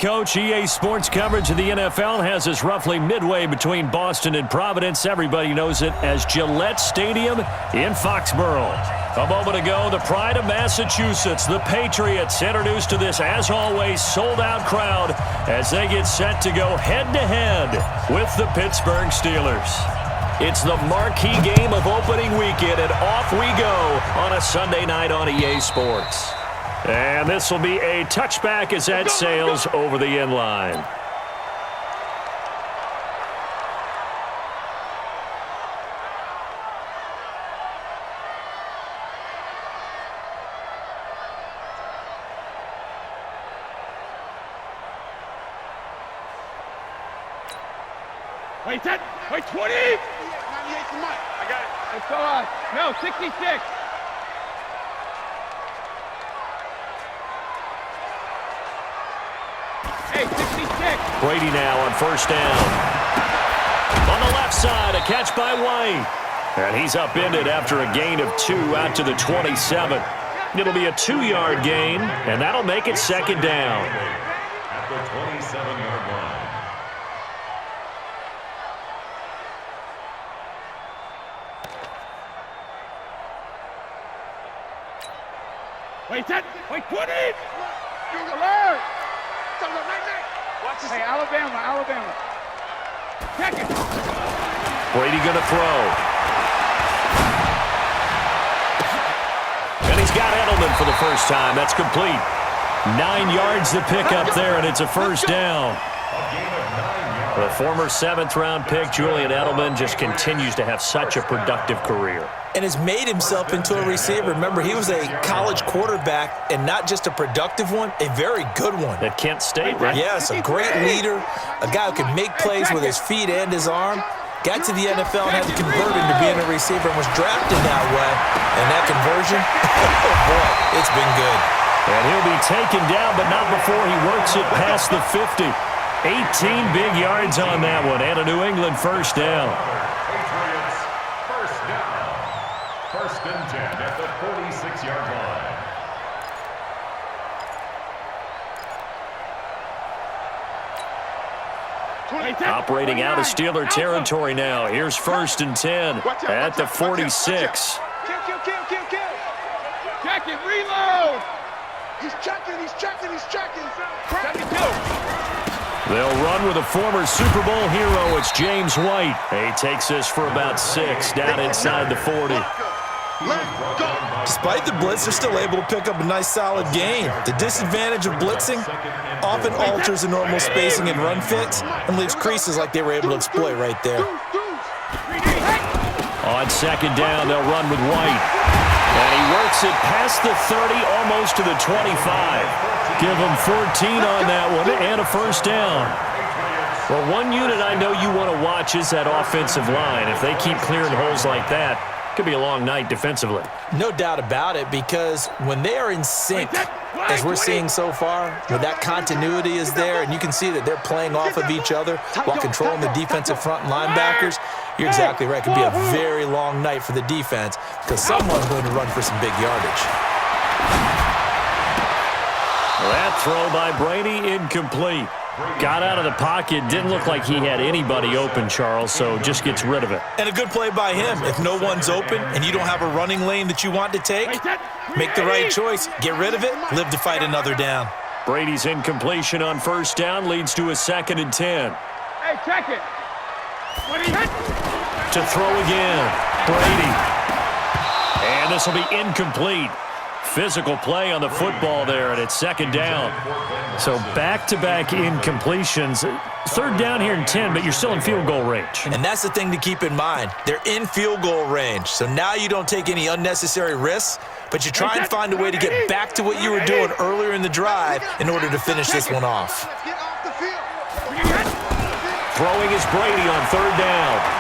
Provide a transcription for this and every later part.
Coach, EA Sports coverage of the NFL has us roughly midway between Boston and Providence. Everybody knows it as Gillette Stadium in Foxborough. A moment ago, the pride of Massachusetts, the Patriots, introduced to this, as always, sold-out crowd as they get set to go head-to-head with the Pittsburgh Steelers. It's the marquee game of opening weekend, and off we go on a Sunday night on EA Sports. And this will be a touchback as that sails over the end line. Wait, 10, wait, 20! 98 to Mike. I got it. Let's go, no, 66. Hey, 66. Brady now on first down. On the left side, a catch by White. And he's upended after a gain of 2 out to the 27. It'll be a 2-yard gain, and that'll make it second down. At the 27-yard line. Wait, 10, wait, 20! You're alert! Hey, Alabama. Check it. Brady gonna throw. And he's got Edelman for the first time. That's complete. 9 yards to pick up there, and it's a first down. The former 7th-round pick, Julian Edelman, just continues to have such a productive career. And has made himself into a receiver. Remember, he was a college quarterback, and not just a productive one, a very good one. At Kent State, right? Yes, a great leader, a guy who can make plays with his feet and his arm. Got to the NFL and had to convert into being a receiver and was drafted that way. And that conversion, oh boy, it's been good. And he'll be taken down, but not before he works it past the 50. 18 big yards on that one, and a New England first down. Patriots, first down. First and 10 at the 46-yard line. Operating out of Steeler territory now. Here's first and 10 at the 46. Kill. Check it, reload! He's checking. 72. They'll run with a former Super Bowl hero. It's James White. He takes this for about 6 down inside the 40. Despite the blitz, they're still able to pick up a nice, solid gain. The disadvantage of blitzing often alters the normal spacing and run fits and leaves creases like they were able to exploit right there. On second down, they'll run with White. And he works it past the 30, almost to the 25. Give him 14 on that one and a first down. Well, one unit I know you want to watch is that offensive line. If they keep clearing holes like that, it could be a long night defensively. No doubt about it, because when they are in sync, as we're seeing so far, when that continuity is there, and you can see that they're playing off of each other while controlling the defensive front and linebackers, you're exactly right. It could be a very long night for the defense because someone's going to run for some big yardage. That throw by Brady, incomplete. Got out of the pocket, didn't look like he had anybody open, Charles, so just gets rid of it. And a good play by him. If no one's open and you don't have a running lane that you want to take, make the right choice. Get rid of it, live to fight another down. Brady's incompletion on first down leads to a 2nd and 10. Hey, check it. To throw again, Brady. And this will be incomplete. Physical play on the football there, and it's second down. So back-to-back incompletions. Third down here and 10, but you're still in field goal range. And that's the thing to keep in mind. They're in field goal range. So now you don't take any unnecessary risks, but you try and find a way to get back to what you were doing earlier in the drive in order to finish this one off. Throwing is Brady on third down.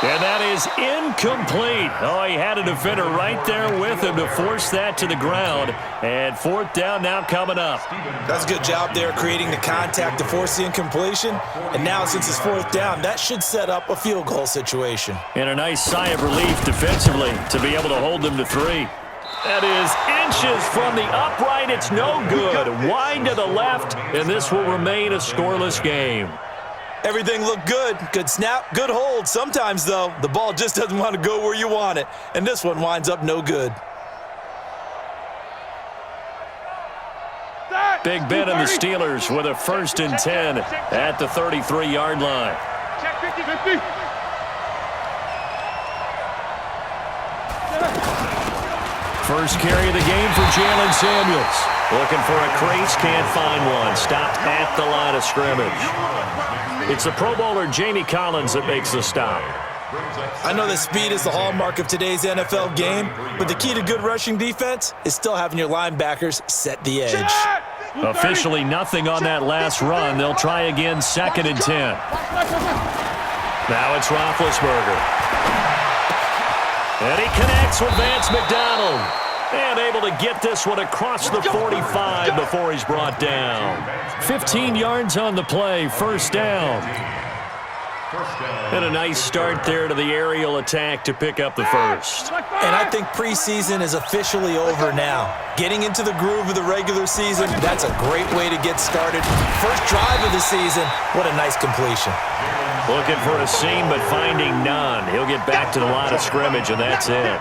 And that is incomplete. Oh, he had a defender right there with him to force that to the ground. And fourth down now coming up. That's a good job there creating the contact to force the incompletion. And now since it's fourth down, that should set up a field goal situation. And a nice sigh of relief defensively to be able to hold them to 3. That is inches from the upright. It's no good. Wide to the left, and this will remain a scoreless game. Everything looked good. Good snap, good hold. Sometimes, though, the ball just doesn't want to go where you want it, and this one winds up no good. Big Ben and the Steelers with a 1st and 10 at the 33-yard line. Check 50-50. First carry of the game for Jalen Samuels. Looking for a crease, can't find one. Stopped at the line of scrimmage. It's the Pro Bowler Jamie Collins that makes the stop. I know that speed is the hallmark of today's NFL game, but the key to good rushing defense is still having your linebackers set the edge. Officially nothing on that last run. They'll try again, 2nd and 10. Now it's Roethlisberger. And he connects with Vance McDonald. And able to get this one across the 45 before he's brought down. 15 yards on the play, 1st down. And a nice start there to the aerial attack to pick up the first. And I think preseason is officially over now. Getting into the groove of the regular season, that's a great way to get started. First drive of the season, what a nice completion. Looking for a seam, but finding none. He'll get back to the line of scrimmage, and that's it.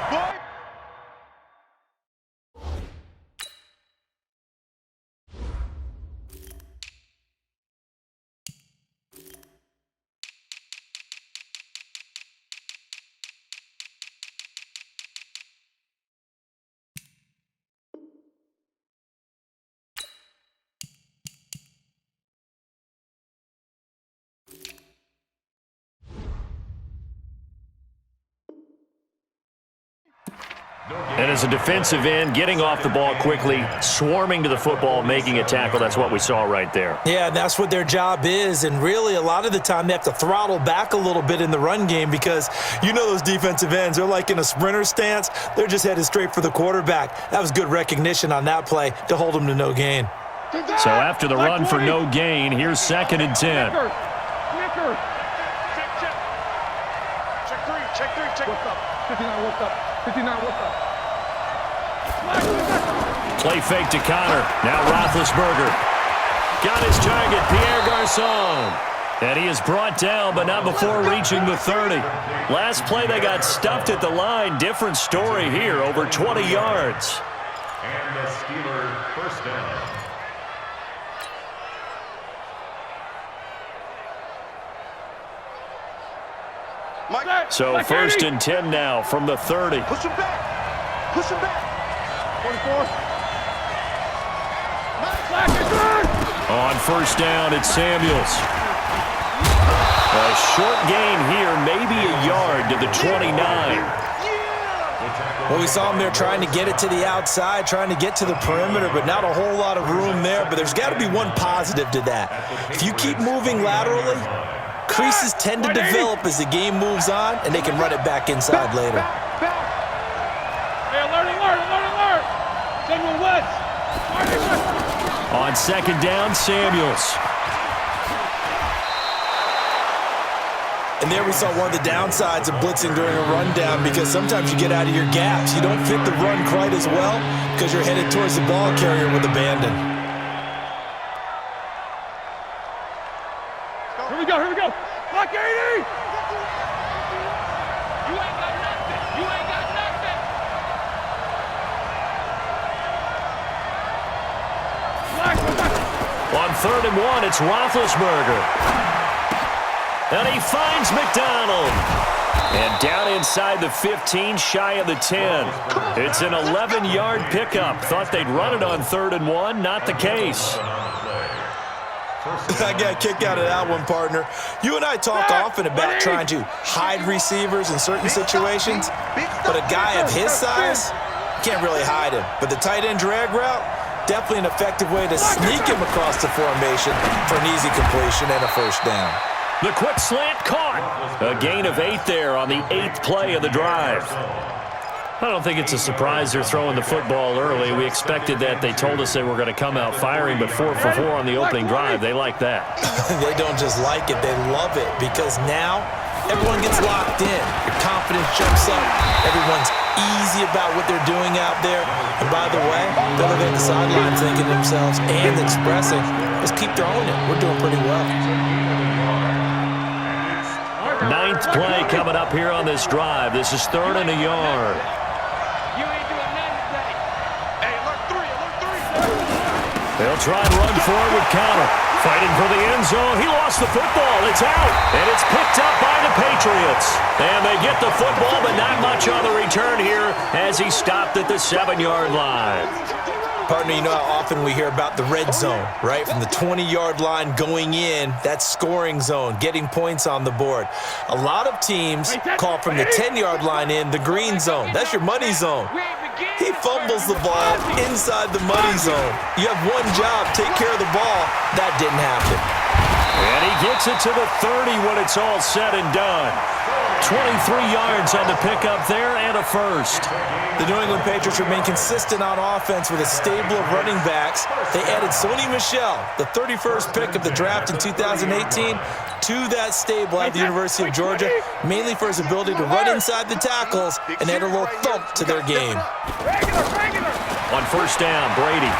And as a defensive end, getting off the ball quickly, swarming to the football, making a tackle, that's what we saw right there. Yeah, that's what their job is, and really a lot of the time they have to throttle back a little bit in the run game because you know those defensive ends, they're like in a sprinter stance. They're just headed straight for the quarterback. That was good recognition on that play to hold them to no gain. So after the run for no gain, here's 2nd and 10. Check 3. What's up? 59, what's up? 59, what's up? Play fake to Connor. Now Roethlisberger. Got his target, Pierre Garçon. And he is brought down, but not before reaching the 30. Last play, they got stuffed at the line. Different story here, over 20 yards. And the Steelers 1st down. So 1st and 10 now from the 30. Push him back. 44. On 1st down, it's Samuels. A short gain here, maybe a yard to the 29. Well, we saw him there trying to get it to the outside, trying to get to the perimeter, but not a whole lot of room there. But there's got to be one positive to that. If you keep moving laterally, creases tend to develop as the game moves on, and they can run it back inside later. Hey, alert. General West. On 2nd down, Samuels. And there we saw one of the downsides of blitzing during a rundown because sometimes you get out of your gaps. You don't fit the run quite as well because you're headed towards the ball carrier with abandon. Here we go. Block 80! You ain't got nothing. On 3rd and 1, it's Roethlisberger. And he finds McDonald. And down inside the 15, shy of the 10. It's an 11-yard pickup. Thought they'd run it on 3rd and 1. Not the case. I got a kick out of that one, partner. You and I talk often about trying to hide receivers in certain situations, but a guy of his size, can't really hide him. But the tight end drag route, definitely an effective way to sneak him across the formation for an easy completion and a 1st down. The quick slant caught. A gain of 8 there on the 8th play of the drive. I don't think it's a surprise they're throwing the football early. We expected that. They told us they were going to come out firing, but 4 for 4 on the opening drive. They like that. They don't just like it. They love it because now everyone gets locked in. Your confidence jumps up. Everyone's easy about what they're doing out there. And by the way, they're looking at the sideline thinking to themselves and expressing, let's keep throwing it. We're doing pretty well. Ninth play coming up here on this drive. This is 3rd and a yard. You ain't doing nothing today. Hey, alert 3, alert 3. They'll try and run forward with Connor. Fighting for the end zone. He lost the football. It's out. And it's picked up by the Patriots. And they get the football, but not much on the return here as he stopped at the 7-yard line. Partner, you know how often we hear about the red zone, right? From the 20-yard line going in, that scoring zone, getting points on the board. A lot of teams call from the 10-yard line in the green zone. That's your money zone. He fumbles the ball inside the money zone. You have one job, take care of the ball. That didn't happen. And he gets it to the 30 when it's all said and done. 23 yards on the pickup there and a first. The New England Patriots remain consistent on offense with a stable of running backs. They added Sony Michel, the 31st pick of the draft in 2018, to that stable at the University of Georgia, mainly for his ability to run inside the tackles and add a little thump to their game. On first down, Brady.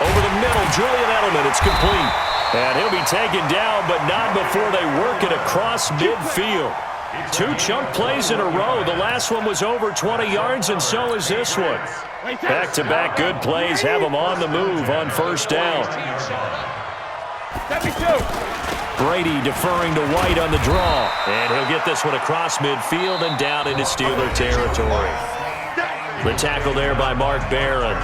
Over the middle, Julian Edelman, it's complete. And he'll be taken down, but not before they work it across midfield. 2 chunk plays in a row. The last one was over 20 yards, and so is this one. Back-to-back good plays have them on the move on first down. Brady deferring to White on the draw. And he'll get this one across midfield and down into Steeler territory. The tackle there by Mark Barron.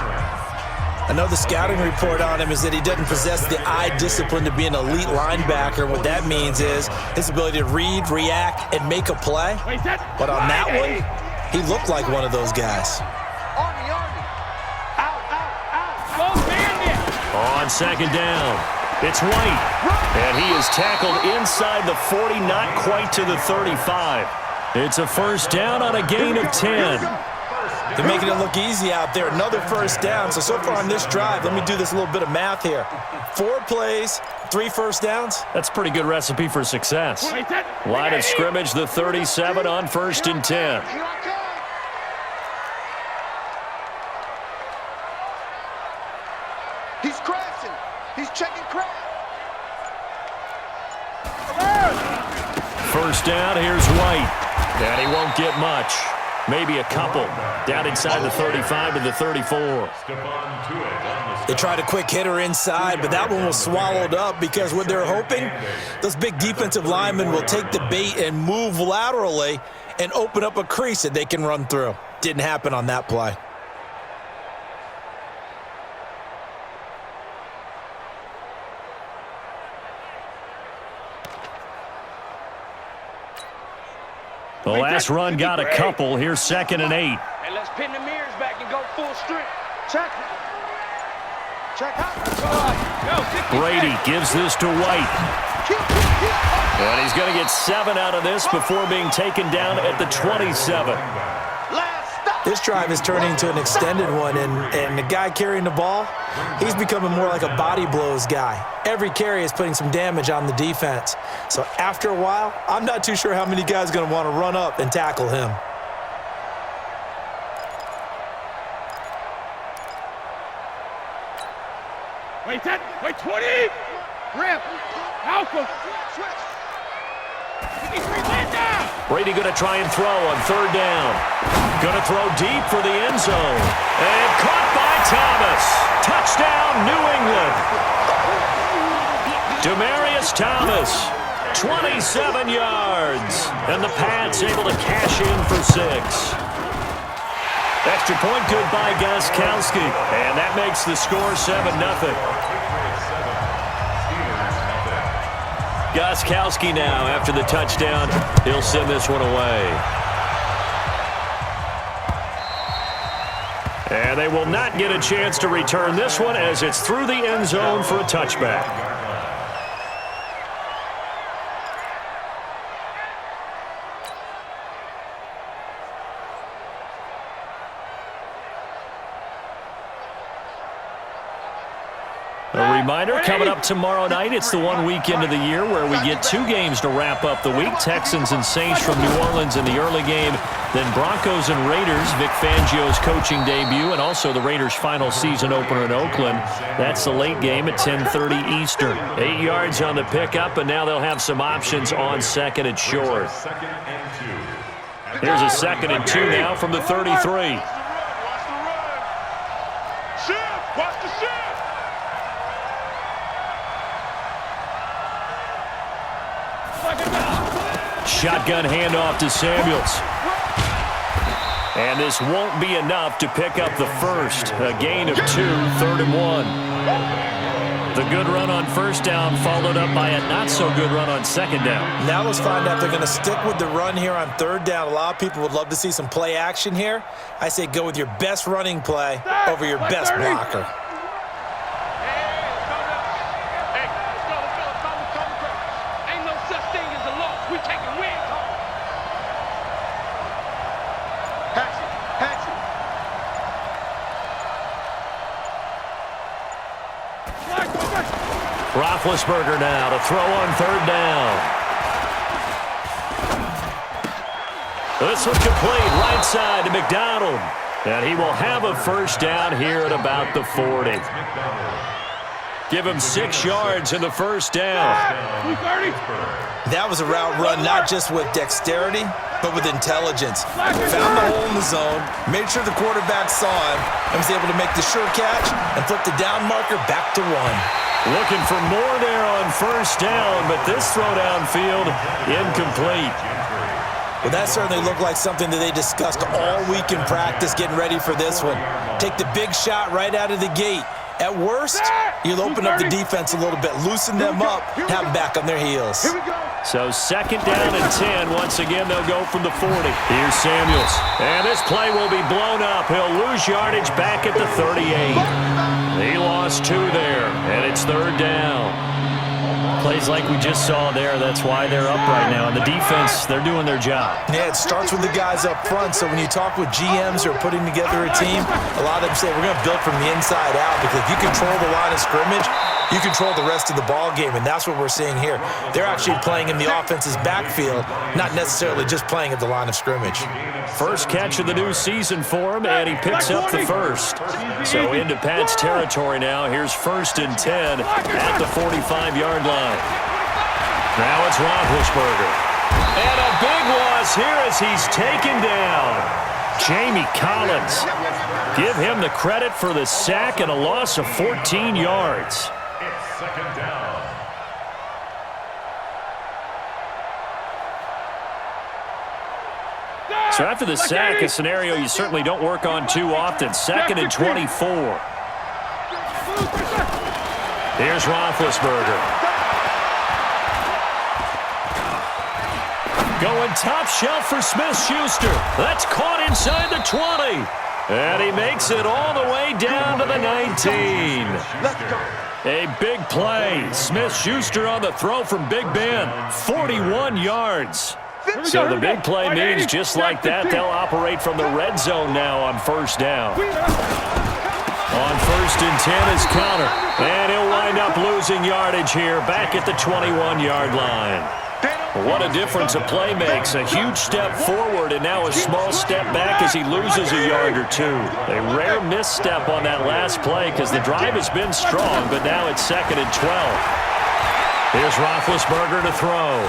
I know the scouting report on him is that he doesn't possess the eye discipline to be an elite linebacker. What that means is his ability to read, react, and make a play. But on that one, he looked like one of those guys. On second down, it's White. And he is tackled inside the 40, not quite to the 35. It's a first down on a gain of 10. They're making it look easy out there. Another first down. So far on this drive, let me do this little bit of math here. 4 plays, 3 first downs. That's a pretty good recipe for success. Line of scrimmage, the 37 on 1st and 10. He's crashing. He's checking crash. First down, here's White. And he won't get much. Maybe a couple. Down inside the 35 to the 34. They tried a quick hitter inside, but that one was swallowed up because what they're hoping, those big defensive linemen will take the bait and move laterally and open up a crease that they can run through. Didn't happen on that play. The last run got a couple. Here's 2nd and 8. And let's pin the mirrors back and go full strength. Check. Check out. Brady gives this to White. And he's going to get 7 out of this before being taken down at the 27. This drive is turning into an extended one, and the guy carrying the ball, he's becoming more like a body blows guy. Every carry is putting some damage on the defense. So after a while, I'm not too sure how many guys are going to want to run up and tackle him. Wait, 10. Wait, 20. Rip. Alpha. Switch. 53, land down. Brady going to try and throw on 3rd down. Going to throw deep for the end zone. And caught by Thomas. Touchdown, New England. Demaryius Thomas, 27 yards. And the Pats able to cash in for 6. Extra point good by Gostkowski. And that makes the score 7-0. Gostkowski now, after the touchdown, he'll send this one away. And they will not get a chance to return this one as it's through the end zone for a touchback. A reminder, coming up tomorrow night, it's the one weekend of the year where we get 2 games to wrap up the week. Texans and Saints from New Orleans in the early game. Then Broncos and Raiders, Vic Fangio's coaching debut, and also the Raiders' final season opener in Oakland. That's the late game at 10:30 Eastern. 8 yards on the pickup, and now they'll have some options on second and short. Here's a 2nd and 2 now from the 33. Watch the shift. Shotgun handoff to Samuels. And this won't be enough to pick up the first. A gain of 2, 3rd and 1. The good run on first down followed up by a not-so-good run on second down. Now let's find out if they're going to stick with the run here on 3rd down. A lot of people would love to see some play action here. I say go with your best running play over your best blocker. Ain't no such thing as a loss. We taking wins home. Hatch it. Roethlisberger now to throw on 3rd down. This one complete right side to McDonald. And he will have a first down here at about the 40. Give him 6 yards in the first down. That was a route run not just with dexterity, but with intelligence. Found the hole in the zone, made sure the quarterback saw him, and was able to make the sure catch and flip the down marker back to 1. Looking for more there on first down, but this throw downfield incomplete. Well, that certainly looked like something that they discussed all week in practice getting ready for this one. Take the big shot right out of the gate. At worst, you'll open up the defense a little bit, loosen them up, have them back on their heels. So 2nd down and 10. Once again, they'll go from the 40. Here's Samuels. And this play will be blown up. He'll lose yardage back at the 38. He lost 2 there, and it's 3rd down. Plays like we just saw there. That's why they're up right now. And the defense, they're doing their job. Yeah, it starts with the guys up front. So when you talk with GMs who are putting together a team, a lot of them say we're going to build from the inside out, because if you control the line of scrimmage, you control the rest of the ball game, and that's what we're seeing here. They're actually playing in the offense's backfield, not necessarily just playing at the line of scrimmage. First catch of the new season for him, and he picks up the first. So into Pat's territory now. Here's 1st and 10 at the 45-yard line. Now it's Roethlisberger. And a big loss here as he's taken down. Jamie Collins. Give him the credit for the sack and a loss of 14 yards. It's 2nd down. So after the sack, a scenario you certainly don't work on too often. 2nd and 24. Here's Roethlisberger. Going top shelf for Smith-Schuster. That's caught inside the 20. And he makes it all the way down to the 19. A big play. Smith-Schuster on the throw from Big Ben. 41 yards. So the big play means just like that, they'll operate from the red zone now on first down. On 1st and 10 is Connor. And he'll wind up losing yardage here back at the 21-yard line. What a difference a play makes. A huge step forward and now a small step back as he loses a yard or 2. A rare misstep on that last play because the drive has been strong, but now it's 2nd and 12. Here's Roethlisberger to throw.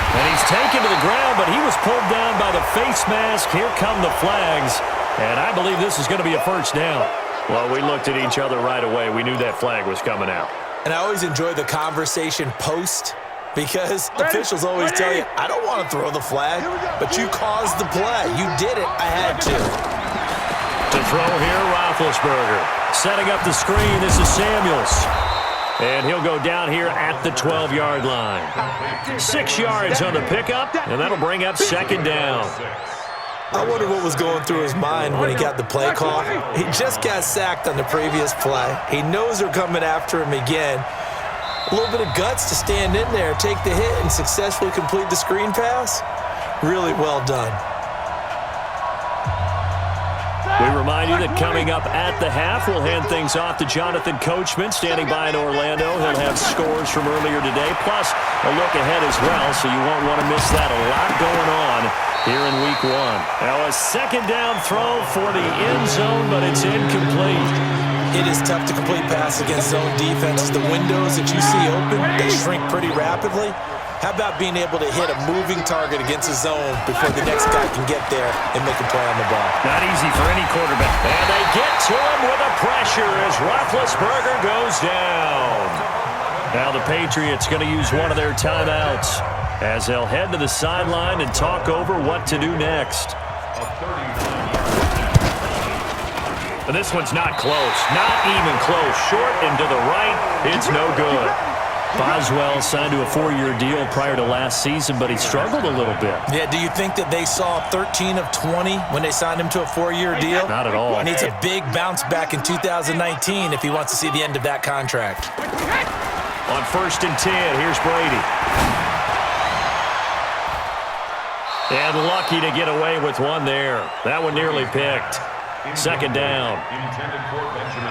And he's taken to the ground, but he was pulled down by the face mask. Here come the flags. And I believe this is going to be a first down. Well, we looked at each other right away. We knew that flag was coming out. And I always enjoy the conversation post, because officials always tell you, I don't want to throw the flag, but you caused the play. You did it. I had to. To throw here, Roethlisberger. Setting up the screen, this is Samuels. And he'll go down here at the 12-yard line. 6 yards on the pickup, and that'll bring up 2nd down. I wonder what was going through his mind when he got the play call. He just got sacked on the previous play. He knows they're coming after him again. A little bit of guts to stand in there, take the hit, and successfully complete the screen pass. Really well done. We remind you that coming up at the half, we'll hand things off to Jonathan Coachman, standing by in Orlando. He'll have scores from earlier today, plus a look ahead as well, so you won't want to miss that. A lot going on here in Week 1. Now a second down throw for the end zone, but it's incomplete. It is tough to complete pass against zone defenses. The windows that you see open, they shrink pretty rapidly. How about being able to hit a moving target against a zone before the next guy can get there and make a play on the ball? Not easy for any quarterback. And they get to him with a pressure as Roethlisberger goes down. Now the Patriots going to use one of their timeouts as they'll head to the sideline and talk over what to do next. But this one's not close. Not even close. Short and to the right. It's no good. Boswell signed to a 4-year deal prior to last season, but he struggled a little bit. Yeah, do you think that they saw 13 of 20 when they signed him to a 4-year deal? Not at all. He needs a big bounce back in 2019 if he wants to see the end of that contract. On 1st and 10, here's Brady. And lucky to get away with one there. That one nearly picked. Second down.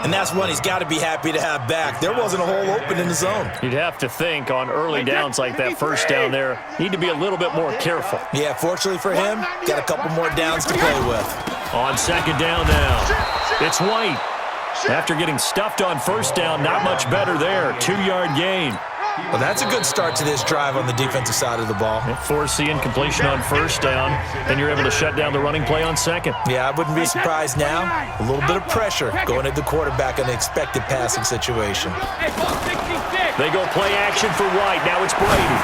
And that's one he's got to be happy to have back. There wasn't a hole open in the zone. You'd have to think on early downs like that first down there, need to be a little bit more careful. Yeah, fortunately for him, got a couple more downs to play with. On second down now, it's White. After getting stuffed on first down, not much better there. 2-yard gain. Well, that's a good start to this drive on the defensive side of the ball. Force the incompletion on first down, and you're able to shut down the running play on second. Yeah, I wouldn't be surprised now. A little bit of pressure going at the quarterback in the expected passing situation. They go play action for White. Now it's Brady.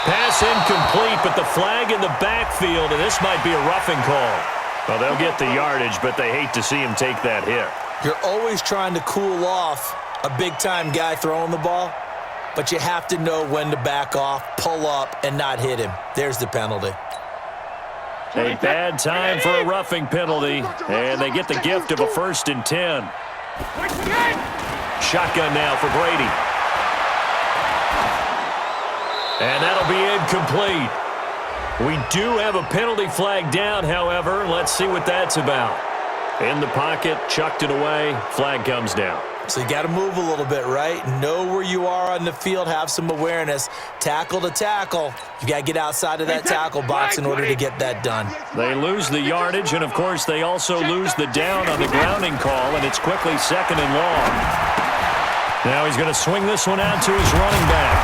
Pass incomplete, but the flag in the backfield, and this might be a roughing call. Well, they'll get the yardage, but they hate to see him take that hit. You're always trying to cool off a big-time guy throwing the ball, but you have to know when to back off, pull up, and not hit him. There's the penalty. A bad time for a roughing penalty, and they get the gift of a 1st and 10. Shotgun now for Brady. And that'll be incomplete. We do have a penalty flag down, however. Let's see what that's about. In the pocket, chucked it away, flag comes down. So you got to move a little bit, right? Know where you are on the field, have some awareness. Tackle to tackle. You got to get outside of that tackle box in order to get that done. They lose the yardage, and of course they also lose the down on the grounding call, and it's quickly 2nd and long. Now he's going to swing this one out to his running back.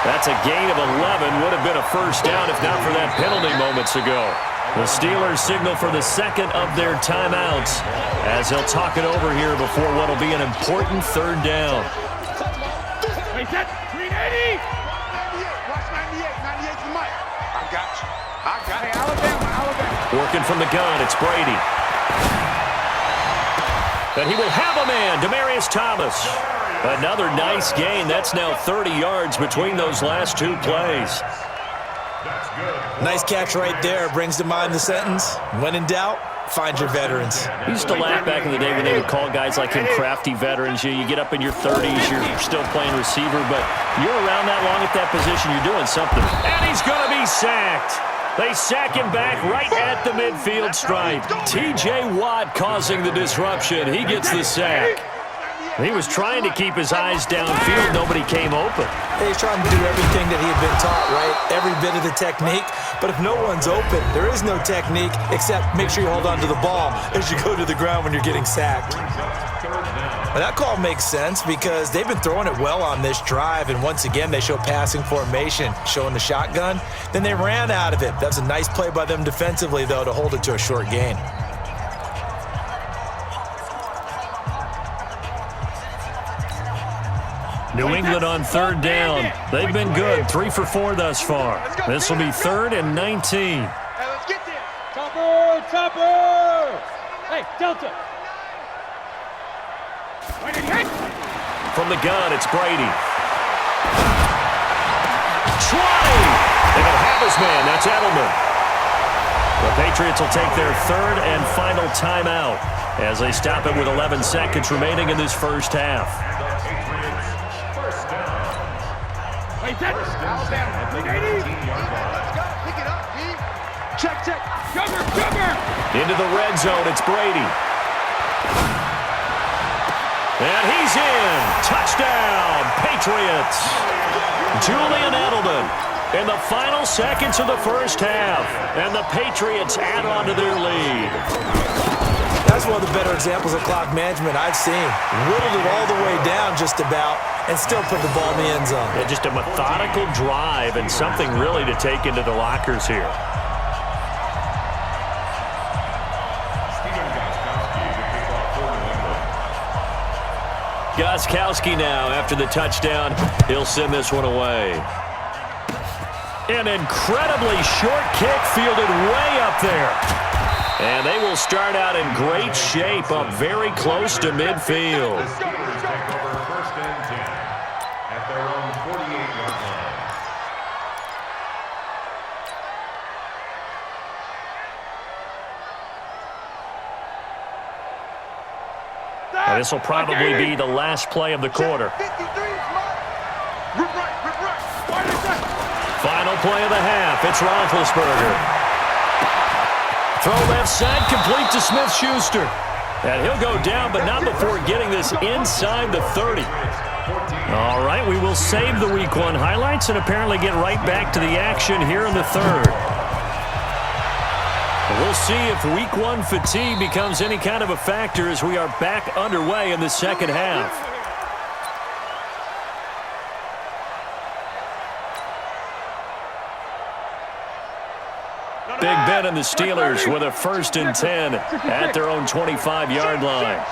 That's a gain of 11. Would have been a first down if not for that penalty moments ago. The Steelers signal for the second of their timeouts as they'll talk it over here before what will be an important 3rd down. Wait, that's 380. Watch 98 to Mike. I got you. Hey, Alabama. Working from the gun, it's Brady. And he will have a man, Demaryius Thomas. Another nice gain. That's now 30 yards between those last 2 plays. Nice catch right there. Brings to mind the sentence, when in doubt, find your veterans. I used to laugh back in the day when they would call guys like him crafty veterans. You get up in your 30s, you're still playing receiver, but you're around that long at that position, you're doing something. And he's going to be sacked. They sack him back right at the midfield stripe. T.J. Watt causing the disruption. He gets the sack. He was trying to keep his eyes downfield. Nobody came open. He's trying to do everything that he had been taught, right? Every bit of the technique. But if no one's open, there is no technique except make sure you hold on to the ball as you go to the ground when you're getting sacked. And that call makes sense because they've been throwing it well on this drive, and once again they show passing formation, showing the shotgun. Then they ran out of it. That's a nice play by them defensively, though, to hold it to a short gain. New England on 3rd down. They've been good, 3 for 4 thus far. This will be 3rd and 19. Hey, let's get there. Chopper! Hey, Delta. From the gun, it's Brady. Try! They don't have his man. That's Edelman. The Patriots will take their 3rd and final timeout as they stop it with 11 seconds remaining in this first half. Wait, that's Alabama. 80. Let's go. Pick it up, D. Check. Jumper. Into the red zone, it's Brady. And he's in. Touchdown, Patriots. Julian Edelman in the final seconds of the first half. And the Patriots add on to their lead. That's one of the better examples of clock management I've seen. Whittled it all the way down just about and still put the ball in the end zone. Yeah, just a methodical drive and something really to take into the lockers here. Gostkowski now after the touchdown. He'll send this one away. An incredibly short kick fielded way up there. And they will start out in great shape up very close to midfield. The Steelers take over 1st and 10 at their own 48-yard line. Now, this will probably be the last play of the quarter. Final play of the half. It's Roethlisberger. Throw left side, complete to Smith-Schuster. And he'll go down, but not before getting this inside the 30. All right, we will save the Week 1 highlights and apparently get right back to the action here in the third. We'll see if Week 1 fatigue becomes any kind of a factor as we are back underway in the second half. Big Ben and the Steelers with a 1st and 10 at their own 25-yard line.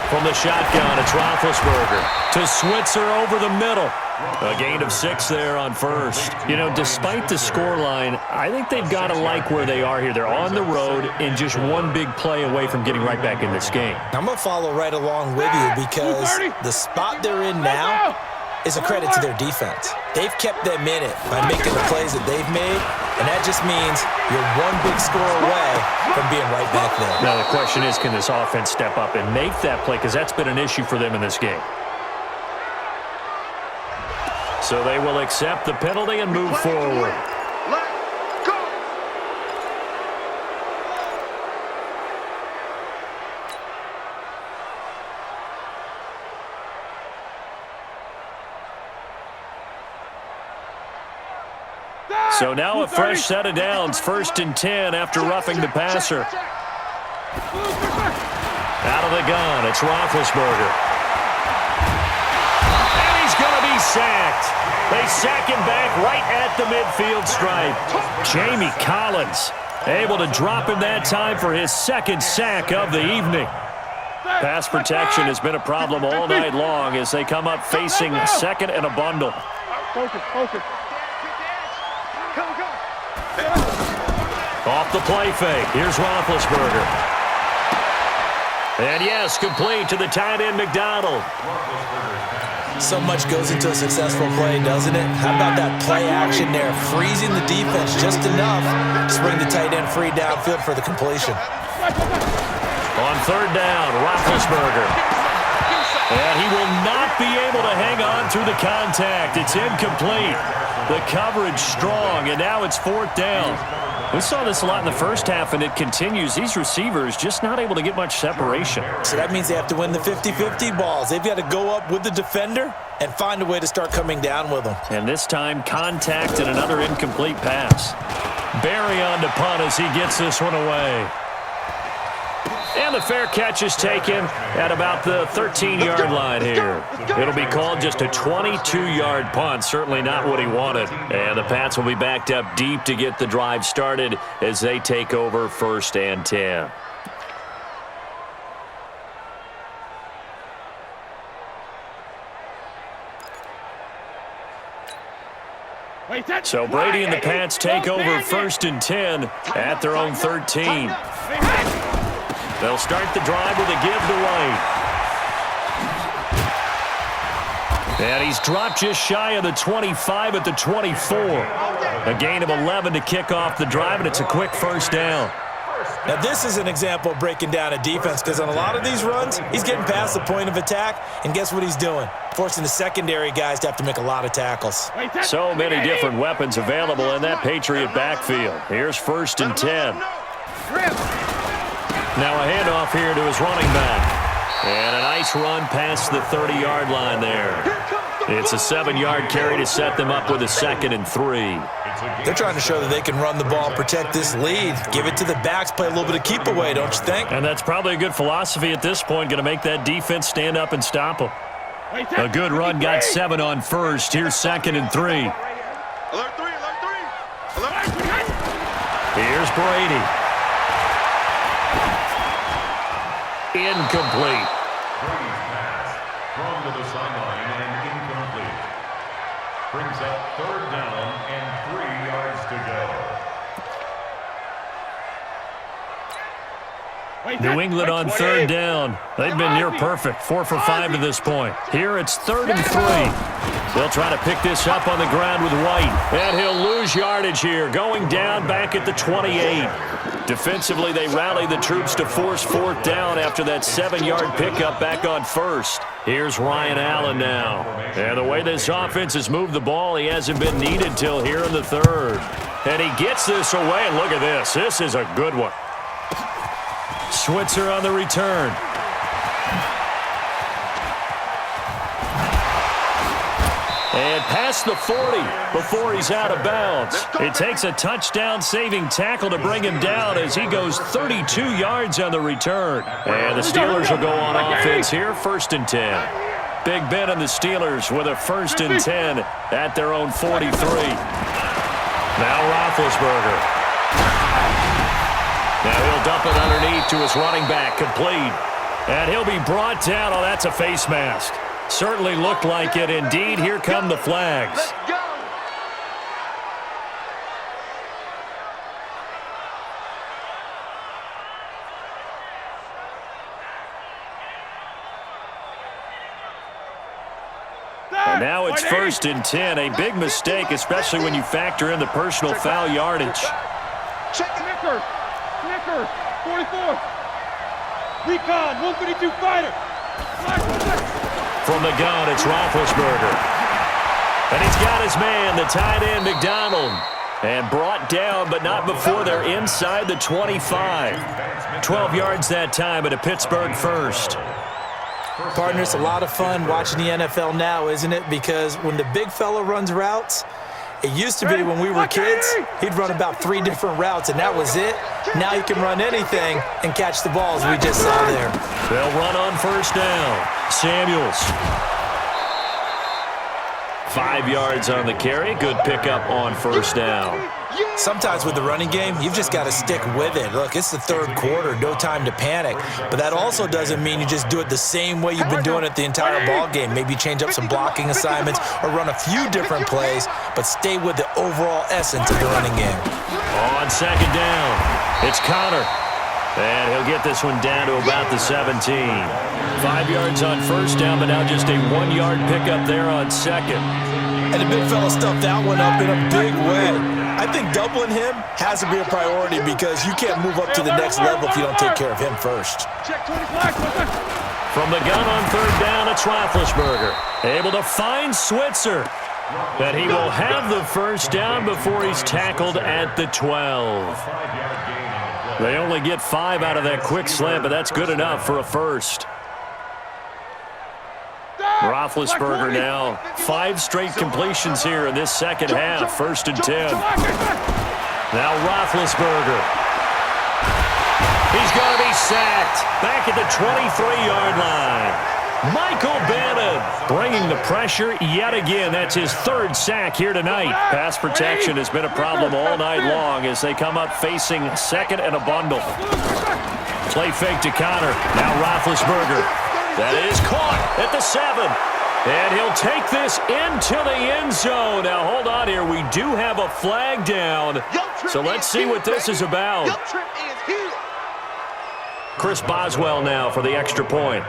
From the shotgun, it's Roethlisberger to Switzer over the middle. A gain of 6 there on first. You know, despite the scoreline, I think they've got to like where they are here. They're on the road and just one big play away from getting right back in this game. I'm going to follow right along with you because the spot they're in now is a credit to their defense. They've kept them in it by making the plays that they've made, and that just means you're one big score away from being right back there. Now, the question is, can this offense step up and make that play? Because that's been an issue for them in this game. So they will accept the penalty and move forward. So now a fresh set of downs, 1st and 10 after roughing the passer. Out of the gun, it's Roethlisberger. And he's going to be sacked. They sack him back right at the midfield stripe. Jamie Collins able to drop him that time for his 2nd sack of the evening. Pass protection has been a problem all night long as they come up facing 2nd and a bundle. Focus. Off the play fake. Here's Roethlisberger. And yes, complete to the tight end, McDonald. So much goes into a successful play, doesn't it? How about that play action there? Freezing the defense just enough to bring the tight end free downfield for the completion. On 3rd down, Roethlisberger. And he will not be able to hang on through the contact. It's incomplete. The coverage strong, and now it's 4th down. We saw this a lot in the first half, and it continues. These receivers just not able to get much separation. So that means they have to win the 50-50 balls. They've got to go up with the defender and find a way to start coming down with them. And this time, contact and another incomplete pass. Barry on to punt as he gets this one away. And the fair catch is taken at about the 13-yard line here. It'll be called just a 22-yard punt. Certainly not what he wanted. And the Pats will be backed up deep to get the drive started as they take over 1st and 10. So Brady and the Pats take over 1st and 10 at their own 13. They'll start the drive with a give to White. And he's dropped just shy of the 25 at the 24. A gain of 11 to kick off the drive, and it's a quick 1st down. Now, this is an example of breaking down a defense because on a lot of these runs, he's getting past the point of attack, and guess what he's doing? Forcing the secondary guys to have to make a lot of tackles. So many different weapons available in that Patriot backfield. Here's 1st and 10. Now a handoff here to his running back. And a nice run past the 30-yard line there. It's a 7-yard carry to set them up with a 2nd and 3. They're trying to show that they can run the ball, protect this lead. Give it to the backs, play a little bit of keep away, don't you think? And that's probably a good philosophy at this point, going to make that defense stand up and stop them. A good run, got 7 on first. Here's 2nd and 3. Alert 3, alert 3. Alert 3. Here's Brady. Incomplete. Brady's pass thrown to the sideline and incomplete. Brings up 3rd down and 3 yards to go. New England on 3rd down. They've been near perfect. 4 for 5 to this point. Here it's 3rd and 3. They'll try to pick this up on the ground with White. And he'll lose yardage here. Going down back at the 28. Defensively, they rally the troops to force 4th down after that 7-yard pickup back on 1st. Here's Ryan Allen now. And the way this offense has moved the ball, he hasn't been needed till here in the 3rd. And he gets this away, and look at this. This is a good one. Switzer on the return. And past the 40 before he's out of bounds. It takes a touchdown-saving tackle to bring him down as he goes 32 yards on the return. And the Steelers will go on offense here, 1st and 10. Big Ben and the Steelers with a 1st and 10 at their own 43. Now Roethlisberger. Now he'll dump it underneath to his running back, complete. And he'll be brought down. Oh, that's a face mask. Certainly looked like it. Indeed, here come the flags. Let's go. And now it's 1st and 10. A big mistake, especially when you factor in the personal foul yardage. Check Snicker. Snicker. 44. Recon. 152 fighter. From the gun, it's Roethlisberger. And he's got his man, the tight end, McDonald. And brought down, but not before they're inside the 25. 12 yards that time at a Pittsburgh 1st. Partner, it's a lot of fun watching the NFL now, isn't it? Because when the big fella runs routes, it used to be when we were kids, he'd run about 3 different routes, and that was it. Now he can run anything and catch the balls we just saw there. They'll run on 1st down. Samuels. 5 yards on the carry. Good pickup on 1st down. Sometimes with the running game, you've just got to stick with it. Look, it's the 3rd quarter, no time to panic. But that also doesn't mean you just do it the same way you've been doing it the entire ball game. Maybe change up some blocking assignments or run a few different plays, but stay with the overall essence of the running game. On 2nd down, it's Connor. And he'll get this one down to about the 17. 5 yards on 1st down, but now just a 1-yard pickup there on 2nd. And the big fella stuffed that one up in a big way. I think doubling him has to be a priority because you can't move up to the next level if you don't take care of him first. From the gun on 3rd down, it's Roethlisberger. Able to find Switzer. But he will have the 1st down before he's tackled at the 12. They only get 5 out of that quick slant, but that's good enough for a 1st. Roethlisberger now, 5 straight completions here in this 2nd half, 1st and 10. Now Roethlisberger. He's going to be sacked back at the 23-yard line. Michael Bannon bringing the pressure yet again. That's his 3rd sack here tonight. Pass protection has been a problem all night long as they come up facing 2nd and a bundle. Play fake to Connor. Now Roethlisberger. That is caught at the 7. And he'll take this into the end zone. Now, hold on here. We do have a flag down. So let's see what this is about. Chris Boswell now for the extra point.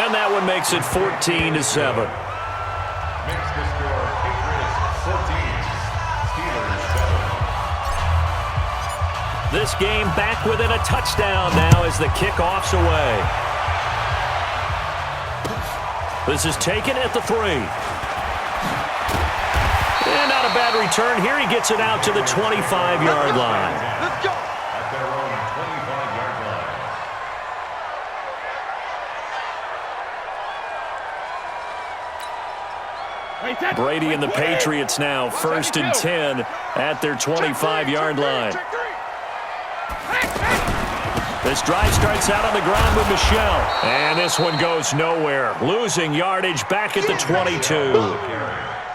And that one makes it 14-7. Makes the score Patriots 14, Steelers 7. This game back within a touchdown now as the kickoff's away. This is taken at the 3. punt return. Here he gets it out to the 25-yard line. Let's go. At their own 25-yard line. Brady and the Patriots now 1st and 10 at their 25-yard line. This drive starts out on the ground with Michel. And this one goes nowhere. Losing yardage back at the 22.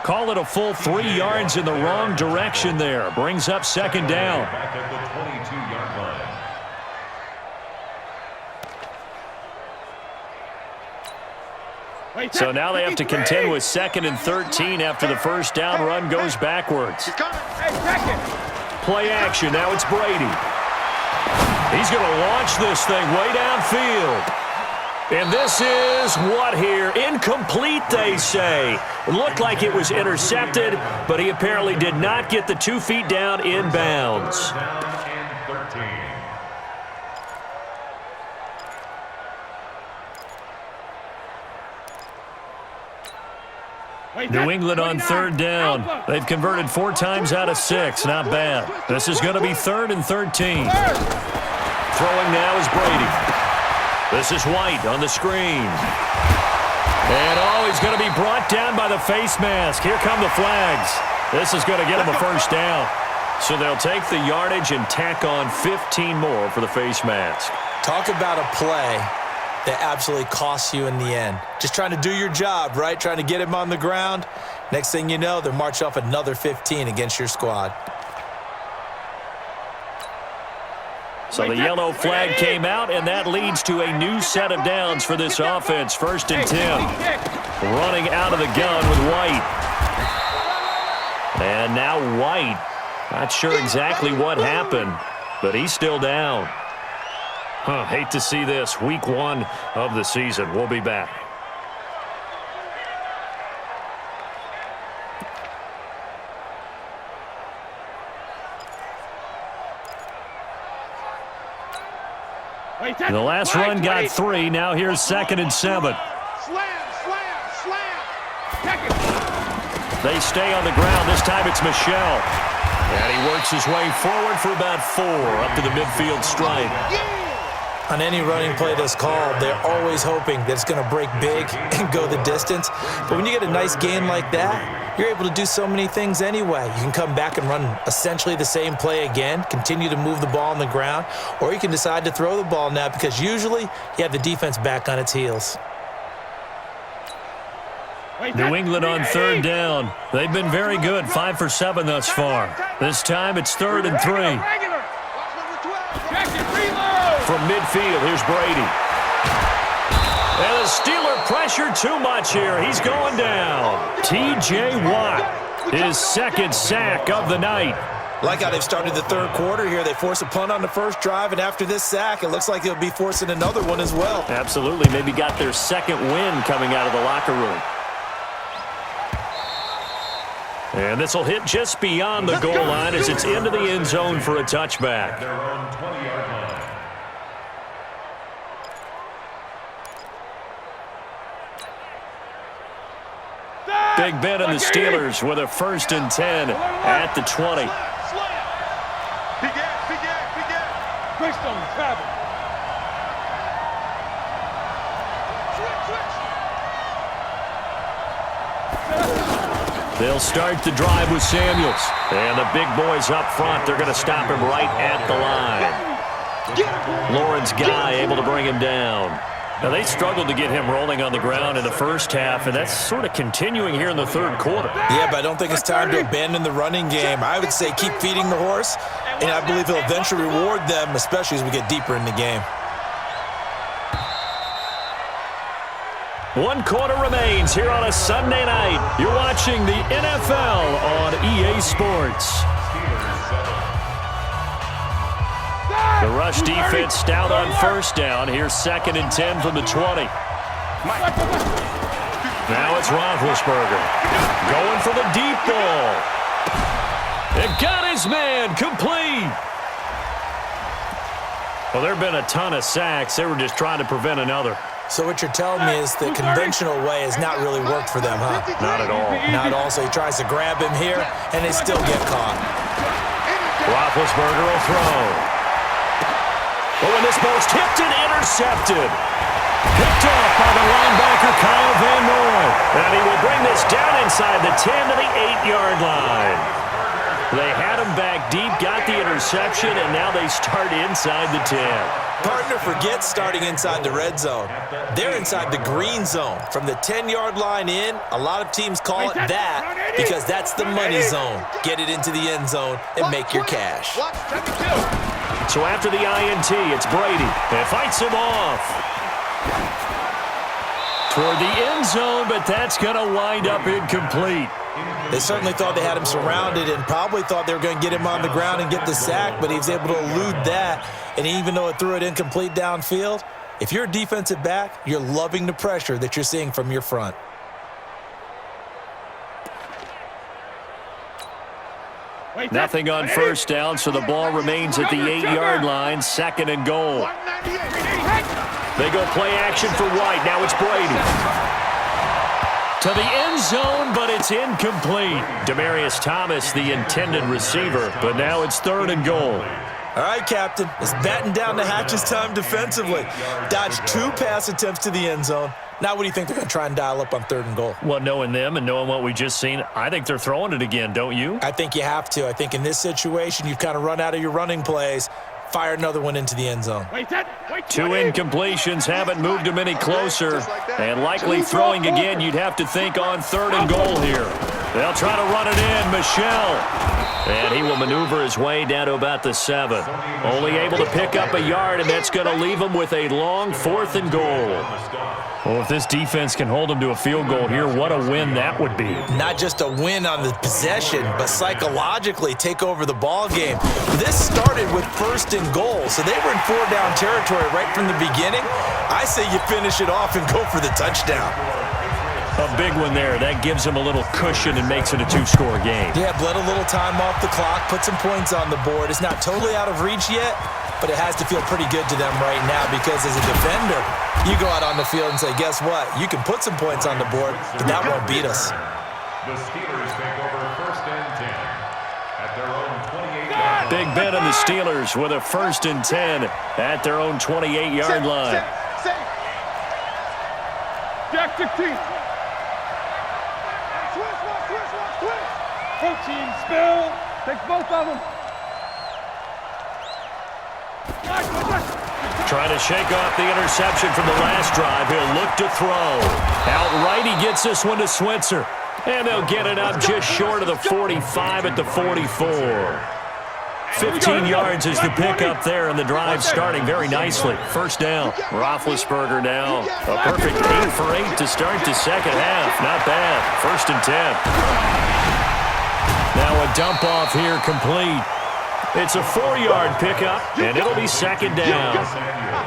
Call it a full 3 yards in the wrong direction there. Brings up 2nd down. Back at the 22-yard line. So now they have to contend with 2nd and 13 after the first down run goes backwards. Play action. Now it's Brady. He's going to launch this thing way downfield. And this is what here? Incomplete, they say. It looked like it was intercepted, but he apparently did not get the 2 feet down in bounds. Down and 13. New England on 3rd down. They've converted 4 times out of 6. Not bad. This is going to be 3rd and 13. Throwing now is Brady. This is White on the screen. And he's going to be brought down by the face mask. Here come the flags. This is going to get him a first down. So they'll take the yardage and tack on 15 more for the face mask. Talk about a play that absolutely costs you in the end. Just trying to do your job, right? Trying to get him on the ground. Next thing you know, they're marching off another 15 against your squad. So the yellow flag came out, and that leads to a new set of downs for this offense. 1st and 10. Running out of the gun with White. And now White. Not sure exactly what happened, but he's still down. Hate to see this. Week 1 of the season. We'll be back. The last run got 3. Now here's 2nd and 7. They stay on the ground. This time it's Michel. And he works his way forward for about 4 up to the midfield stripe. On any running play that's called, they're always hoping that it's going to break big and go the distance. But when you get a nice game like that, you're able to do so many things anyway. You can come back and run essentially the same play again, continue to move the ball on the ground, or you can decide to throw the ball now because usually you have the defense back on its heels. New England on 3rd down. They've been very good, 5 for 7 thus far. This time it's 3rd and 3. From midfield, here's Brady. And the Steeler pressure too much here. He's going down. T.J. Watt, his 2nd sack of the night. Like how they've started the 3rd quarter here. They force a punt on the first drive, and after this sack, it looks like they'll be forcing another one as well. Absolutely. Maybe got their 2nd win coming out of the locker room. And this will hit just beyond the goal line as it's into the end zone for a touchback. Their own 20-yard line. Big Ben and the Steelers with a 1st and 10 at the 20. They'll start the drive with Samuels. And the big boys up front, they're going to stop him right at the line. Lawrence Guy able to bring him down. Now, they struggled to get him rolling on the ground in the first half, and that's sort of continuing here in the 3rd quarter. Yeah, but I don't think it's time to abandon the running game. I would say keep feeding the horse, and I believe he'll eventually reward them, especially as we get deeper in the game. 1 quarter remains here on a Sunday night. You're watching the NFL on EA Sports. The rush defense stout on 1st down. Here's 2nd and 10 from the 20. Now it's Roethlisberger going for the deep ball. It got his man complete. Well, there have been a ton of sacks. They were just trying to prevent another. So what you're telling me is the conventional way has not really worked for them, huh? Not at all. Not at all. So he tries to grab him here, and they still get caught. Roethlisberger will throw. Oh, and this ball's tipped and intercepted. Picked off by the linebacker, Kyle Van Noy. And he will bring this down inside the 10 to the 8-yard line. They had him back deep, got the interception, and now they start inside the 10. Partner, forget starting inside the red zone. They're inside the green zone. From the 10-yard line in, a lot of teams call it that because that's the money zone. Get it into the end zone and make your cash. So after the INT, it's Brady. And fights him off. Toward the end zone, but that's going to wind up incomplete. They certainly thought they had him surrounded and probably thought they were going to get him on the ground and get the sack, but he was able to elude that. And even though it threw it incomplete downfield, if you're a defensive back, you're loving the pressure that you're seeing from your front. Nothing on first down, so the ball remains at the 8-yard line, 2nd and goal. They go play action for White. Now it's Brady. To the end zone, but it's incomplete. Demaryius Thomas, the intended receiver, but now it's 3rd and goal. All right, Captain. It's batten down the hatches time defensively. Dodged 2 pass attempts to the end zone. Now what do you think they're going to try and dial up on 3rd and goal? Well, knowing them and knowing what we just seen, I think they're throwing it again, don't you? I think you have to. I think in this situation, you've kind of run out of your running plays. Fire another one into the end zone. 2 incompletions haven't moved him any closer. And likely throwing again, you'd have to think on 3rd and goal here. They'll try to run it in. Michel. And he will maneuver his way down to about the 7. Only able to pick up a yard, and that's going to leave him with a long 4th and goal. Well, if this defense can hold him to a field goal here, what a win that would be. Not just a win on the possession, but psychologically take over the ball game. This started with 1st and goal, so they were in 4-down territory right from the beginning. I say you finish it off and go for the touchdown. A big one there. That gives him a little cushion and makes it a 2-score game. Yeah, bled a little time off the clock, put some points on the board. It's not totally out of reach yet, but it has to feel pretty good to them right now because as a defender, you go out on the field and say, guess what? You can put some points on the board, but that won't beat us. The Steelers take over 1st and 10 at their own 28-yard line. Big Ben and the Steelers with a 1st and 10 at their own 28-yard line. Jack 16. Coaching spill. Take both of them. Trying to shake off the interception from the last drive. He'll look to throw. Outright, he gets this one to Switzer. And they'll get it up just short of the 45 at the 44. 15 yards is the pickup there, and the drive starting very nicely. 1st down. Roethlisberger now. A perfect 8 for 8 to start the 2nd half. Not bad. 1st and 10. Now a dump off here complete. It's a 4-yard pickup, and it'll be 2nd down.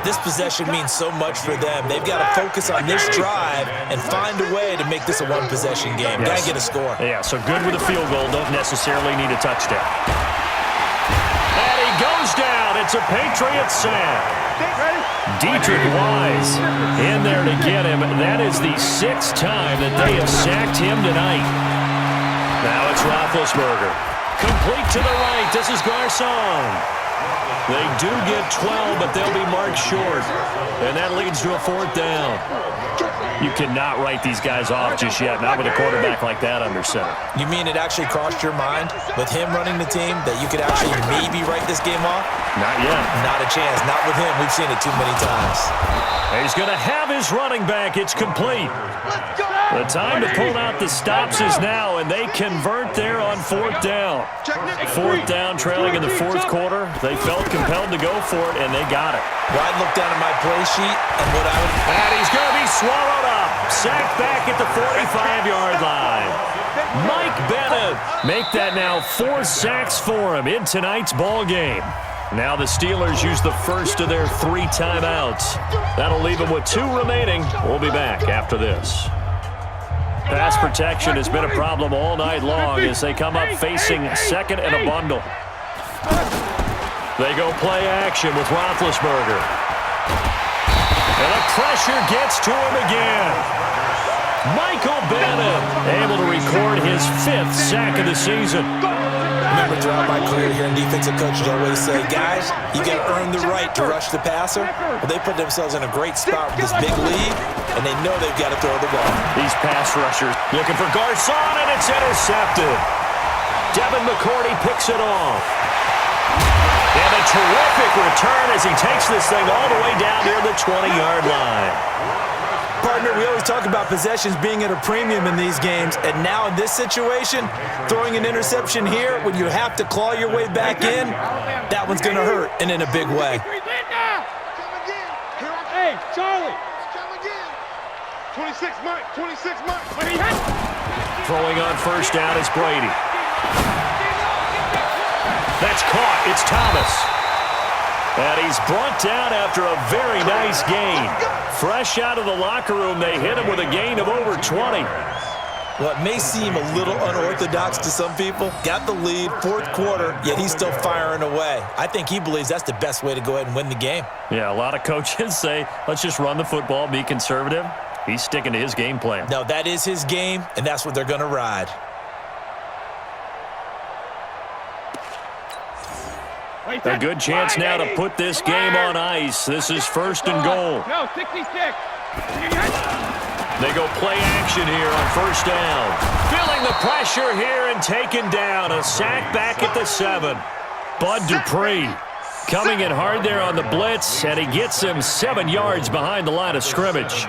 This possession means so much for them. They've got to focus on this drive and find a way to make this a 1-possession game. Yes. Got to get a score. Yeah, so good with a field goal. Don't necessarily need a touchdown. And he goes down. It's a Patriots sack. Dietrich Wise in there to get him. That is the 6th time that they have sacked him tonight. Now it's Roethlisberger. Complete to the right. This is Garcon. They do get 12, but they'll be marked short. And that leads to a 4th down. You cannot write these guys off just yet, not with a quarterback like that under center. You mean it actually crossed your mind with him running the team that you could actually maybe write this game off? Not yet. Not a chance. Not with him. We've seen it too many times. He's going to have his running back. It's complete. The time to pull out the stops is now, and they convert there on 4th down. 4th down, trailing in the 4th quarter. They felt compelled to go for it, and they got it. Well, I'd look down at my play sheet, and what I would... And he's going to be swallowed up. Sacked back at the 45-yard line. Mike Bennett make that now 4 sacks for him in tonight's ball game. Now the Steelers use the first of their 3 timeouts. That'll leave them with 2 remaining. We'll be back after this. Pass protection has been a problem all night long as they come up facing 2nd and a bundle. They go play action with Roethlisberger. And the pressure gets to him again. Michael Bennett able to record his 5th sack of the season. Remember, throughout my career here in defensive coaches, I always say, guys, you got to earn the right to rush the passer. Well, they put themselves in a great spot with this big lead, and they know they've got to throw the ball. These pass rushers looking for Garcon, and it's intercepted. Devin McCourty picks it off. And a terrific return as he takes this thing all the way down near the 20-yard line. Partner, we always talk about possessions being at a premium in these games, and now in this situation, throwing an interception here when you have to claw your way back in, that one's going to hurt, and in a big way. Hey, Charlie. 26 Mike, 26 Mike. Throwing on first down is Brady. That's caught. It's Thomas. And he's brought down after a very nice gain. Fresh out of the locker room, they hit him with a gain of over 20. Well, it may seem a little unorthodox to some people. Got the lead, 4th quarter, yet he's still firing away. I think he believes that's the best way to go ahead and win the game. Yeah, a lot of coaches say, let's just run the football, be conservative. He's sticking to his game plan. No, that is his game, and that's what they're going to ride. A good chance now to put this game on ice. This is 1st and goal. No, 66. They go play action here on 1st down. Feeling the pressure here and taken down. A sack back at the 7. Bud Dupree coming in hard there on the blitz, and he gets him 7 yards behind the line of scrimmage.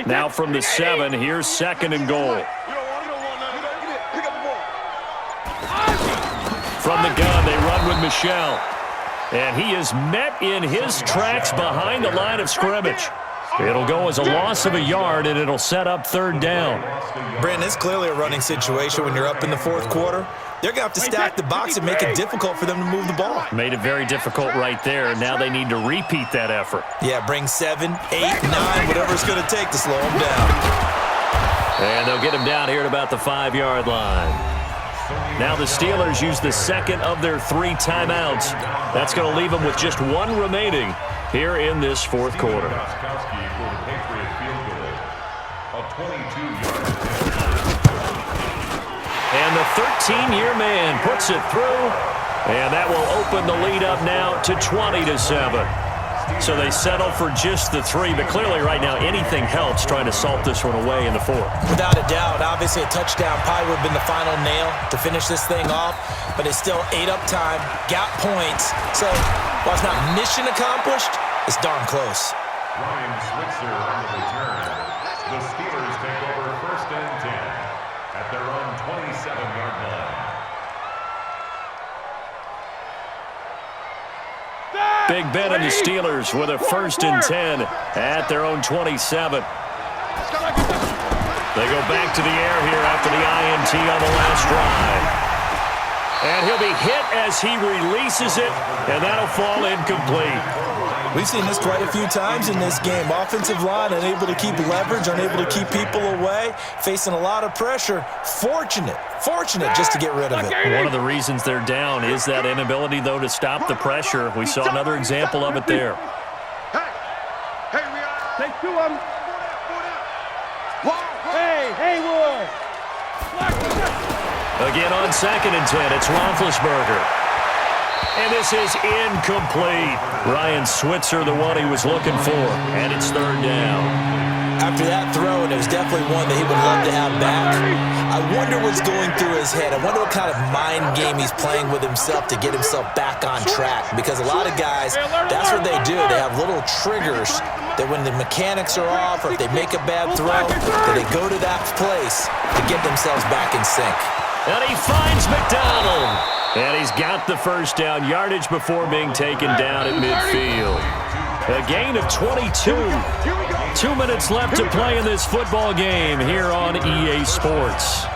Now from the 7, here's 2nd and goal. From the gun, they run with Michel. And he is met in his tracks behind the line of scrimmage. It'll go as a loss of a yard, and it'll set up 3rd down. Brandon, it's clearly a running situation when you're up in the 4th quarter. They're going to have to stack the box and make it difficult for them to move the ball. Made it very difficult right there. Now they need to repeat that effort. Yeah, bring 7, 8, 9, whatever it's going to take to slow them down. And they'll get him down here at about the 5-yard line. Now the Steelers use the 2nd of their 3 timeouts. That's going to leave them with just 1 remaining here in this 4th quarter. And the 13-year man puts it through, and that will open the lead up now to 20-7. So they settle for just the 3, but clearly right now anything helps trying to salt this one away in the 4th. Without a doubt, obviously a touchdown probably would have been the final nail to finish this thing off, but it's still 8 up time, got points. So while it's not mission accomplished, it's darn close. Ryan Switzer on the return. The Steelers take over 1st and 10 at their own 27-yard line. Big Ben and the Steelers with a 1st and 10 at their own 27. They go back to the air here after the INT on the last drive. And he'll be hit as he releases it, and that'll fall incomplete. We've seen this quite a few times in this game. Offensive line unable to keep leverage, unable to keep people away, facing a lot of pressure. Fortunate just to get rid of it. One of the reasons they're down is that inability, though, to stop the pressure. We saw another example of it there. Take 2 of them. Hey, Haywood. Again on 2nd and 10, it's Roethlisberger. And this is incomplete. Ryan Switzer, the one he was looking for, and it's 3rd down. After that throw, and it was definitely one that he would love to have back, I wonder what's going through his head. I wonder what kind of mind game he's playing with himself to get himself back on track. Because a lot of guys, that's what they do. They have little triggers that when the mechanics are off or if they make a bad throw, that they go to that place to get themselves back in sync. And he finds McDonald. And he's got the 1st down, yardage before being taken down at midfield. A gain of 22. 2 minutes left to play in this football game here on EA Sports.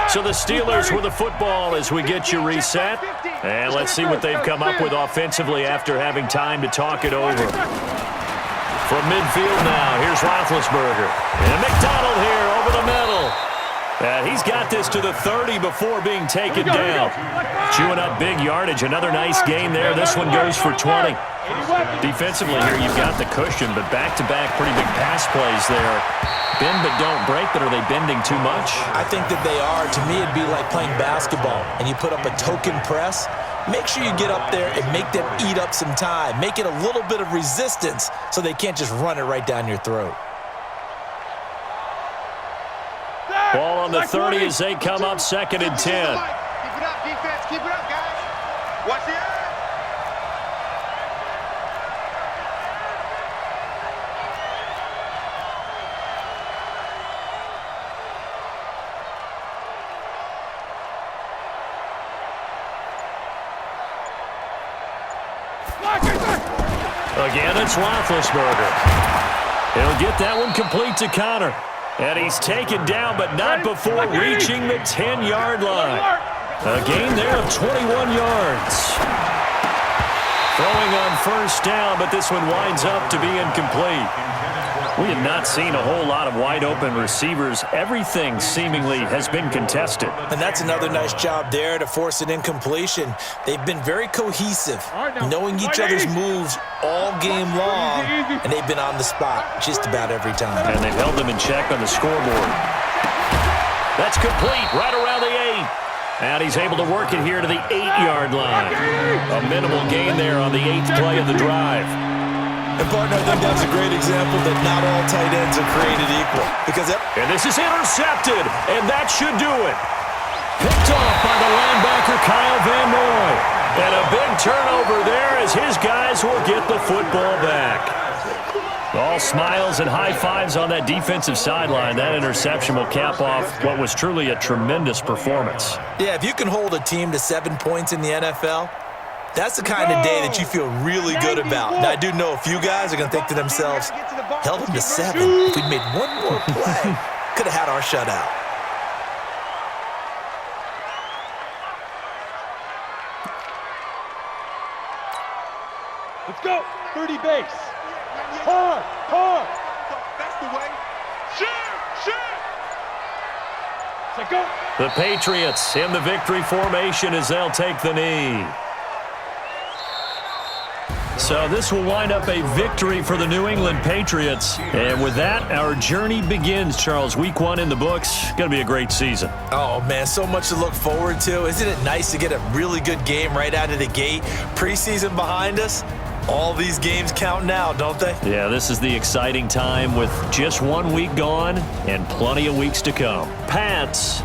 So the Steelers with the football as we get you reset. And let's see what they've come up with offensively after having time to talk it over. From midfield now, here's Roethlisberger. And McDonald here over the middle. He's got this to the 30 before being taken down. Chewing up big yardage. Another nice gain there. This one goes for 20. Defensively here, you've got the cushion, but back-to-back pretty big pass plays there. Bend but don't break, but are they bending too much? I think that they are. To me, it'd be like playing basketball, and you put up a token press. Make sure you get up there and make them eat up some time. Make it a little bit of resistance so they can't just run it right down your throat. Ball on the 30 as they come up 2nd and 10. Keep it up, defense. Keep it up, guys. Watch the eye. Again, it's Roethlisberger. He'll get that one complete to Connor. And he's taken down, but not before reaching the 10-yard line. A gain there of 21 yards. Throwing on first down, but this one winds up to be incomplete. We have not seen a whole lot of wide-open receivers. Everything seemingly has been contested. And that's another nice job there to force an incompletion. They've been very cohesive, knowing each other's moves all game long, and they've been on the spot just about every time. And they've held them in check on the scoreboard. That's complete right around the 8. And he's able to work it here to the 8-yard line. A minimal gain there on the 8th play of the drive. And, partner, I think that's a great example that not all tight ends are created equal. And this is intercepted, and that should do it. Picked off by the linebacker, Kyle Van Noy. And a big turnover there as his guys will get the football back. All smiles and high fives on that defensive sideline. That interception will cap off what was truly a tremendous performance. Yeah, if you can hold a team to 7 points in the NFL, that's the kind of day that you feel really good about. Now, I do know a few guys are going to think to themselves, held them to 7. If we'd made one more play, could have had our shutout. Let's go. 30 base. Hard. That's the way. Shoot. Let's go. The Patriots in the victory formation as they'll take the knee. So this will wind up a victory for the New England Patriots. And with that, our journey begins, Charles. Week 1 in the books. Going to be a great season. Oh, man, so much to look forward to. Isn't it nice to get a really good game right out of the gate? Preseason behind us. All these games count now, don't they? Yeah, this is the exciting time with just 1 week gone and plenty of weeks to come. Pats.